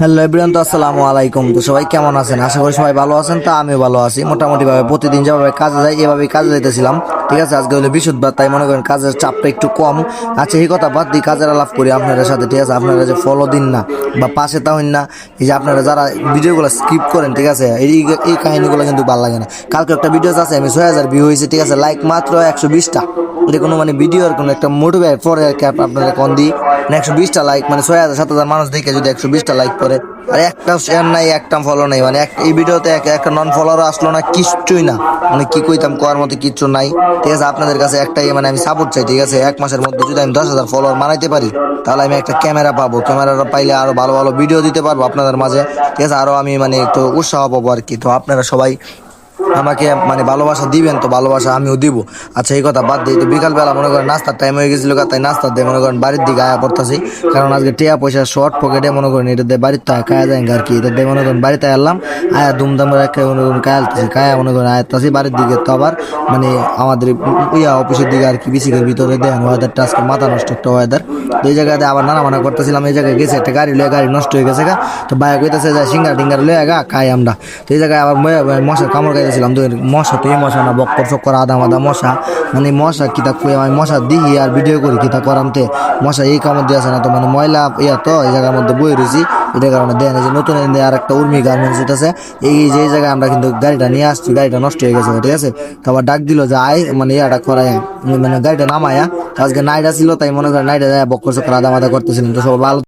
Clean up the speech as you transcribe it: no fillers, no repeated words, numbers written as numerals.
Hello everyone, তো আসসালামু আলাইকুম। তো সবাই কেমন আছেন? আশা করি সবাই ভালো আছেন। তা আমিও ভালো আছি মোটামুটি ভাবে। প্রতিদিন যেভাবে কাজে যাই এভাবেই কাজে যাইতেছিলাম, ঠিক আছে। আজকে হলো বৃহস্পতিবার, তাই মনে করেন কাজের চাপটা একটু কম। আচ্ছা, এই কথা বাদ দিয়ে কাজের আলাপ করি আপনাদের সাথে, ঠিক আছে। আপনারা যে ফলো দিন না বা পাশে তাহন না, এই যে আপনারা যারা ভিডিওগুলো স্কিপ করেন, ঠিক আছে, এই কাহিনীগুলো কিন্তু ভালো লাগে না। কালকে একটা ভিডিও আছে, আমি 6,000 ভিউ হয়েছে, ঠিক আছে, লাইক মাত্র 120টা। এটা কোনো মানে ভিডিওর কোনো একটা মোটিভেট পরে আর কি আপনারা কোন দিই মানে 120টা লাইক, মানে 6,000 7,000 মানুষ দেখে যদি 120টা লাইক করে, আর একটা শেয়ার নাই, একটা ফলো নাই, মানে এই ভিডিওতে একটা নন ফলোয়ারও আসলো না, কিচ্ছুই না। মানে কি কইতাম, কোয়ার মতো কিচ্ছু নাই, ঠিক আছে। আপনাদের কাছে একটাই মানে আমি সাপোর্ট চাই, ঠিক আছে। 1 মাসের মধ্যে যদি আমি 10,000 ফলোয়ার বানাইতে পারি, তাহলে আমি একটা ক্যামেরা পাবো। ক্যামেরাটা পাইলে আরো ভালো ভালো ভিডিও দিতে পারবো আপনাদের মাঝে, ঠিক আছে। আরো আমি মানে একটু উৎসাহ পাবো আর কি। তো আপনারা সবাই আমাকে মানে ভালোবাসা দিবেন, তো ভালোবাসা আমিও দিব। আচ্ছা, এই কথা বাদ দিই। তো বিকালবেলা মনে করেন নাস্তার টাইম হয়ে গেছিল, তাই নাস্তা দিয়ে মনে করেন বাড়ির দিকে আয়া পড়তেছি। কারণ আজকে টিয়া পয়সা শর্ট পকেটে, মনে করেন এটা দিয়ে বাড়ির তো খায়া যায় আর কি। এটা দিয়ে মনে করেন বাড়িতে এলাম, আয়া দুমদাম করে একটা মনে করেন কায়ালতেছি, কায়া মনে করেন আয়াততাছি বাড়ির দিকে। তো আবার মানে আমাদের অফিসের দিকে আর কি, বিসিকের ভিতরে দেন ওয়েদারটা আজকে মাথা নষ্ট একটা ওয়েদার। তো এই জায়গাতে আবার নানা মানা করতেছিলাম, এই জায়গায় গেছে একটা গাড়ি লয়ে, গাড়ি নষ্ট হয়ে গেছে গা। তো বাইক কইতেছে যে সিঙ্গার টিঙ্গার লয়ে গা খাই আমরা। তো এই জায়গায় আবার মশার কামড় খাইতেছিলাম। তো মশা, তো এই মশা না, বক্কর চক্কর আদা মাদা মশা, মানে মশা কিতা কই আমি মশা দিই আর ভিডিও করি কিতা করামতে মশা এই কামড় দিয়ে আসে না। তো মানে ময়লা তো এই জায়গার মধ্যে বই রয়েছি, এটার কারণে দেন যে নতুন আর একটা উর্মি গার্মেন্টস আছে এই যে জায়গায় আমরা কিন্তু গাড়িটা নিয়ে আসছি, গাড়িটা নষ্ট হয়ে গেছে, ঠিক আছে। তো আবার ডাক দিল যে আয় মানে ইয়াটা করায়, মানে গাড়িটা নামায়া। আজকে নাইট ছিল, তাই মনে করেন নাইটে যায় বক্কর চক্কর আদা মাদা করতেছিলাম। তো সব ভালো।